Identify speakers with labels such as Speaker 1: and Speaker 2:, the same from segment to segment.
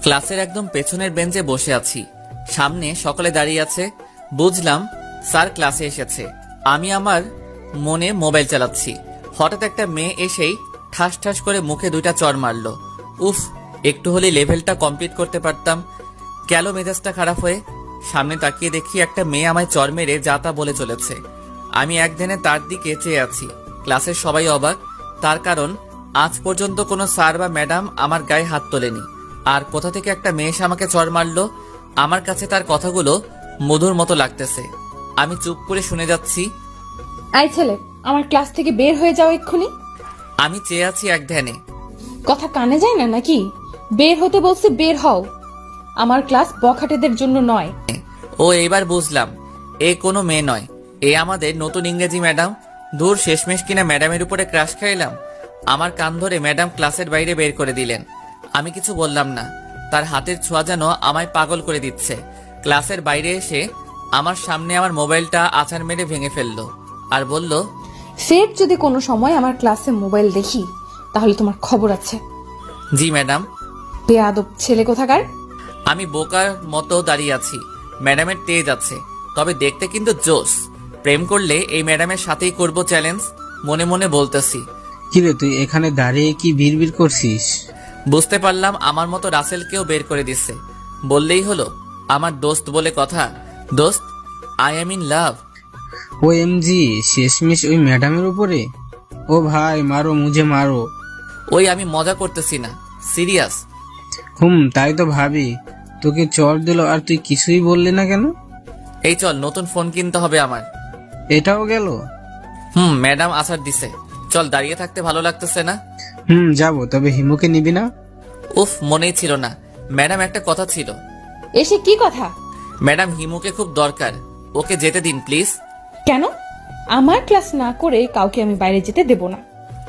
Speaker 1: ক্লাসের একদম পেছনের বেঞ্চে বসে আছি। সামনে সকলে দাঁড়িয়ে আছে। বুঝলাম স্যার ক্লাসে এসেছে। আমি আমার মনে মোবাইল চালাচ্ছি। হঠাৎ একটা মেয়ে এসেই ঠাস ঠাস করে মুখে 2টা চড় মারলো। উফ, একটু হলে লেভেলটা কমপ্লিট করতে পারতাম। গেল মেজাজটা খারাপ হয়ে। সামনে তাকিয়ে দেখি একটা মেয়ে আমায় চড় মেরে যা তা বলে চলেছে। আমি একদিনে তার দিকে চেয়ে আছি। ক্লাসের সবাই অবাক, তার কারণ আজ পর্যন্ত কোনো স্যার বা ম্যাডাম আমার গায়ে হাত তোলেনি। আর কোথা থেকে একটা মেয়ে এসে আমাকে চড় মারলো। আমার কাছে তার কথাগুলো মধুর মতো লাগতেছে। আমি চুপ করে শুনে যাচ্ছি।
Speaker 2: আই ছেলে, আমার ক্লাস থেকে বের হয়ে যাও এক্ষুনি।
Speaker 1: আমি চেয়ে আছি এক ধ্যানে।
Speaker 2: কথা কানে যায় না নাকি? বের হতে বলছি, বের হও। আমার ক্লাস বখাটেদের জন্য নয়।
Speaker 1: ও এইবার বুঝলাম, এ কোনো মেয়ে নয়, এ আমাদের নতুন ইংরেজি ম্যাডাম। দূর, শেষমেশ কিনা ম্যাডামের উপরে ক্রাশ খাইলাম। আমার কান ধরে ম্যাডাম ক্লাসের বাইরে বের করে দিলেন। আমি কিছু বললাম না। তার হাতের ছোঁয়া যেন আমায় পাগল করে দিচ্ছে। ক্লাসের বাইরে এসে আমার সামনে আমার মোবাইলটা আছাড় মেরে ভেঙে ফেললো আর বলল,
Speaker 2: ফের যদি কোনো সময় আমার ক্লাসে মোবাইল দেখি তাহলে তোমার খবর আছে।
Speaker 1: জি ম্যাডাম।
Speaker 2: বেয়াদব ছেলে কোথাকার।
Speaker 1: আমি বোকার মতো দাঁড়িয়ে আছি। ম্যাডামের তেজ আছে, তবে দেখতে কিন্তু জোস। প্রেম করলে এই ম্যাডামের সাথেই করব চ্যালেঞ্জ, মনে মনে বলতেছি।
Speaker 3: কিরে, তুই এখানে দাঁড়িয়ে কি বিড়বিড় করছিস?
Speaker 1: বুঝতে পারলাম আমার মতো রাসেলকেও বের করে দিচ্ছে। বললেই হলো, আমার দোস্ত বলে কথা। দোস্ত, I am in love.
Speaker 3: O MG, শেষমেশ ওই ম্যাডামের উপরে? ও ভাই, মারো মুঝে মারো।
Speaker 1: ওই আমি মজা করতেছি না, সিরিয়াস।
Speaker 3: তাই তো ভাবি। তোকে চড় দিল আর তুই কিছুই বললি না কেন?
Speaker 1: এই চল, নতুন ফোন কিনতে হবে আমার।
Speaker 3: এটাও গেল?
Speaker 1: ম্যাডাম আসার দিছে। চল, দাঁড়িয়ে থাকতে ভালো লাগতেছে না।
Speaker 3: যাবো, তবে হিমুকে নিবি না?
Speaker 1: উফ, মনেই ছিল না। ম্যাডাম, একটা কথা ছিল।
Speaker 2: এসে কি কথা?
Speaker 1: ম্যাডাম, হিমুকে খুব দরকার, ওকে যেতে দিন প্লিজ।
Speaker 2: কেন? আমার ক্লাস না করে কাউকে আমি বাইরে যেতে দেব না।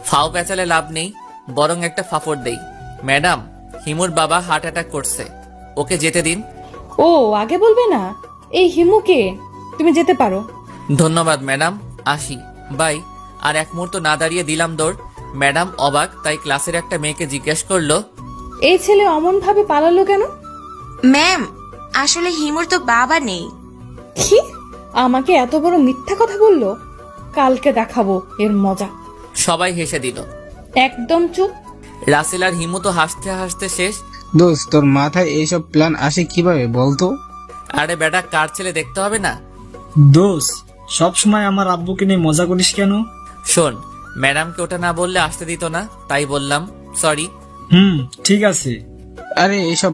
Speaker 1: ফাও প্যাচালে লাভ নেই, বরং একটা ফাফড় দেই। ম্যাডাম, হিমুর বাবা হার্ট অ্যাটাক করছে, ওকে যেতে দিন।
Speaker 2: ও, আগে বলবে না? এই হিমুকে, তুমি যেতে পারো।
Speaker 1: ধন্যবাদ ম্যাডাম, আসি, বাই। আর এক মুহূর্ত না দাঁড়িয়ে দিলাম দৌড়। ম্যাডাম অবাক, তাই ক্লাসের একটা মেয়েকে জিজ্ঞেস করলো,
Speaker 2: এই ছেলে অমন ভাবে পালালো কেন?
Speaker 4: ম্যাম, আসলে হিমুর তো বাবা নেই।
Speaker 2: কি? আমাকে এত বড় মিথ্যা কথা বললো? কালকে দেখাবো এর মজা।
Speaker 1: সবাই হেসে দিল।
Speaker 2: একদম চুপ।
Speaker 1: রাসেল আর হিমু তো হাসতে হাসতে শেষ।
Speaker 3: দোস্ত, তোর মাথায় এইসব প্ল্যান আসে কিভাবে বলতো?
Speaker 1: আরে বেটা, কার ছেলে দেখতে হবে না?
Speaker 5: দোষ, সব সময় আমার আব্বুকে নিয়ে মজা করিস কেন?
Speaker 1: শোন, ম্যাডামকে ওটা না বললে আসতে দিত না, তাই বললাম। সরি।
Speaker 5: ঠিক আছে।
Speaker 3: আরে এইসব